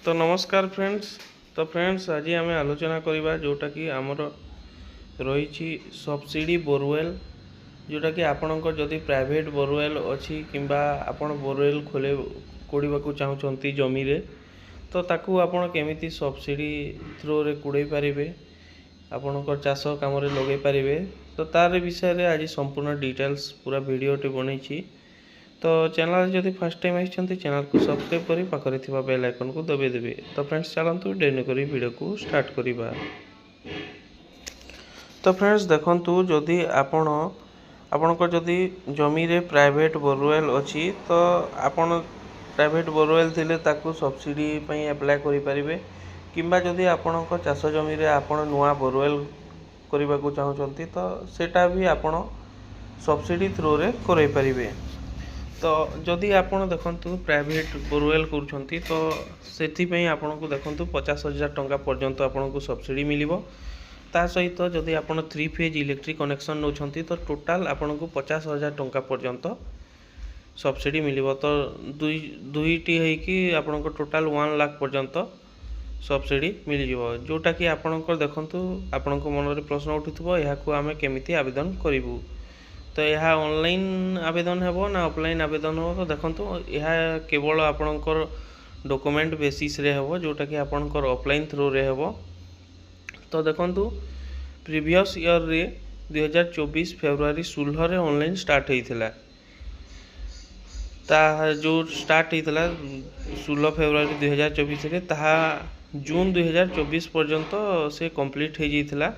तो नमस्कार फ्रेंड्स आज आम आलोचना करवा जोटा कि आमर रही सब्सिडी बोरवेल जोटा कि आपणकर जदि प्राइवेट बोरवेल अच्छी किंबा आपण बोरवेल खोले कोड़वा चाहते जमी रे तो ताकू आपण केमिति सब्सिडी थ्रो रे कुड़े पारे आपणकर चाष काम लगे पारे तो तार विषय रे आज संपूर्ण डिटेल्स पूरा वीडियोटे बनई। तो चैनल जदि फर्स्ट टाइम आई चैनल को सब्सक्राइब करी पाखरे थिबा बेल आइकन को दबे देबे। तो फ्रेंड्स चलतु डेरी करी वीडियो को स्टार्ट करिबा। तो फ्रेंड्स देखंतु जदि आपणकर जदि जमी रे प्राइवेट बोरवेल अछि तो आपण प्राइवेट बोरवेल थिले ताकू सब्सिडी पई अप्लाई करि परिबे किंबा जदि आपणकर चाष जमी रे आपण नुवा बोरवेल करबा को चाहउछंती तो सेटा भी आपण सब्सिडी थ्रू रे करै परिबे। तो जदि आपण देखंतु प्राइवेट बोरवेल करूछंती तो सेथिपई आपनको देखंतु 50,000 टंका पर्यंत आपनको सब्सिडी मिलिबो। ता सहित जदि आपण 3 फेज इलेक्ट्रिक कनेक्शन नौछंती तो टोटाल आपनको 50,000 टंका पर्यंत सब्सिडी मिलिबो। तो दुईटी है कि आपनको टोटाल 1 लाख पर्यंत सब्सिडी मिल जिवो। जोटा कि आपणकर देखंतु आपनको मन रे प्रश्न उठुथबो या को आमे केमिति आवेदन करिवु। तो यह ऑनलाइन आवेदन हेबो ना ऑफलाइन आवेदन हो। तो देखंतु यह केवल आपणकर डॉक्यूमेंट बेसिस रे हेबो जोटा कि आपणकर ऑफलाइन थ्रू रे हेबो। तो देखंतु प्रीवियस ईयर रे 2024 फेब्रुआरी 16 रे ऑनलाइन स्टार्ट हेइथिला। ता जो स्टार्ट हेइथिला 16 फेब्रुआरी 2024 रे ताहा जून 2024 पर्यंत से कंप्लीट हे जैथिला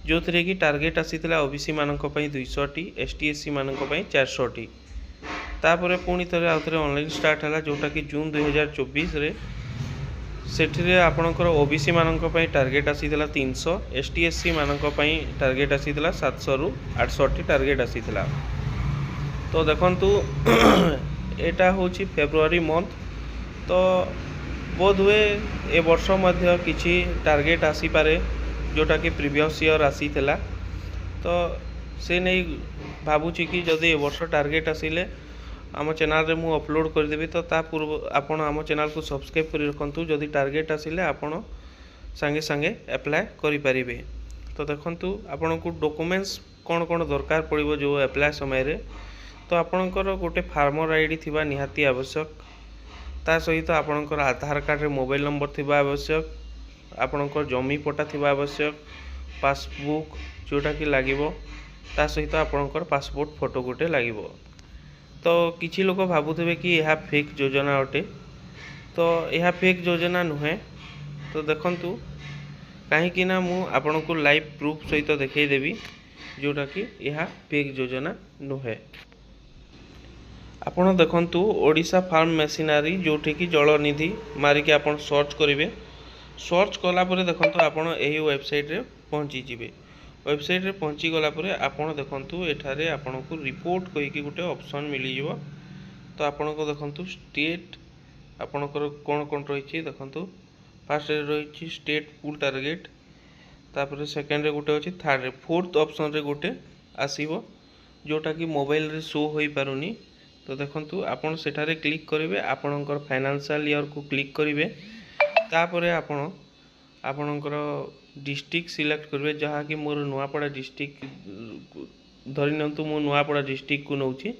जो थे कि टार्गेट आसीथिला ओबीसी मानक पई 200टी एसटी एससी मानक पई 400टी। तापर पुणी थे आउथरे ऑनलाइन स्टार्ट हैला जोटा कि जून 2024 रे सेठिरे आपणकर ओबीसी मानक पई टार्गेट आसीथिला 300 एसटी एससी मानक पई टार्गेट आसीथिला 700 रु 800टी टार्गेट आसीथिला। तो देखंतु एटा होची फेब्रुआरी मंथ। तो बोध हुए ए वर्ष मध्य किछि टार्गेट आसी पारे जोटा कि प्रीवियस ईयर आसी थिला। तो से नहीं भावुची कि जदि ए वर्ष टार्गेट आसिले आम चैनल रे मु अपलोड कर देबी। तो ता पूर्व आपण आम चैनल को सब्सक्राइब करि रखंतु जदि टार्गेट आसिले आपण संगे संगे अप्लाई करि परिबे। तो देखंतु आपण को डॉक्यूमेंट्स कोन कोन दरकार पड़िबो जो अप्लाई समय रे। तो आपणकर गोटे फार्मर आईडी थिबा निहाती आवश्यक। ता सहित आपणकर आधार कार्ड रे मोबाइल नंबर थिबा आवश्यक। आपणकर जमी पट्टा थिबा आवश्यक। पासबुक जोटा कि लागिबो ता सहित आपणकर पासपोर्ट फोटो गोटे लागिबो। तो किछि लोक भाबुथिबे कि यह फेक योजना अटे। तो यह फेक योजना नुहे। तो देखंतु काहे कि ना मु आपनको लाइव प्रूफ सहित देखै देबी जोटा कि यह फेक योजना नुहे। आपण देखंतु ओडिशा फार्म मशीनरी जोठी कि जलनिधि मारिके आपण सर्च करिवे। सर्च कला परे देखंतु आपण एही वेबसाइट रे पहुंची जिवे। वेबसाइट रे पहुंची गला परे आपण देखंतु एठारे आपनको रिपोर्ट कहि कि गुटे ऑप्शन मिली जिवो। तो आपनको देखंतु स्टेट आपनकर कोन कोन रही छि देखंतु फर्स्ट रे रही छि स्टेट पूल टारगेट। तापर सेकंड रे गुटे अछि थर्ड रे फोर्थ ऑप्शन रे गुटे आसीबो जोटा कि मोबाइल रे शो होई पारुनी। तो देखंतु आपण सेठारे क्लिक करिवे आपनकर फाइनेंशियल ईयर को क्लिक करिवे। तापर आपण आपणकर डिस्ट्रिक्ट सिलेक्ट करेंगे जहाँ कि मोर नुआपड़ा डिस्ट्रिक्ट धरिनियंतु मु नुआपड़ा डिस्ट्रिक्ट को नौची।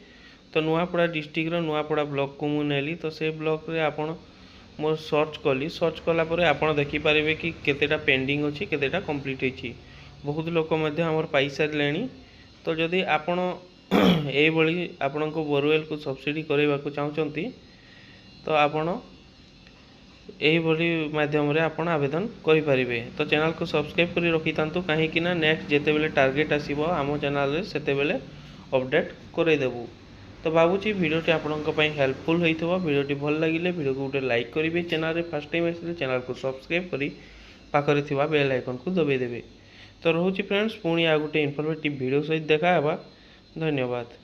तो नुआपड़ा डिस्ट्रिक्ट नुआपड़ा ब्लॉक को मु नेली। तो से ब्लॉक रे आपण मोर सर्च कली। सर्च कला परे आपण देखि पारिबे कि केतेटा पेंडिंग अछि केतेटा कंप्लीट अछि। बहुत लोक मध्य हमर पैसा लेनी। तो जदि आपण एई बळी आपणको बोरवेल को सब्सिडी करैबा को चाहउचंती तो आपण एही भली माध्यम रे आपण आवेदन करि परिबे। तो चैनल को सब्सक्राइब करि रखि तांतु काहे कि ना नेक्स्ट जेते बेले टार्गेट आसीबो आमो चैनल रे सेते बेले अपडेट करै देबु। तो भाबुची वीडियोटी आपनक पई हेल्पफुल होइथबो। वीडियोटी भल लागिले वीडियो को उटे लाइक करिवे। चैनल रे फर्स्ट टाइम आसिले चैनल को सब्सक्राइब करि पाखरे थिबा बेल आइकन को दबे देबे। तो रहूची फ्रेंड्स पुणी आ गुटे इन्फॉर्मेटिव वीडियो सहित देखा हेबा। धन्यवाद।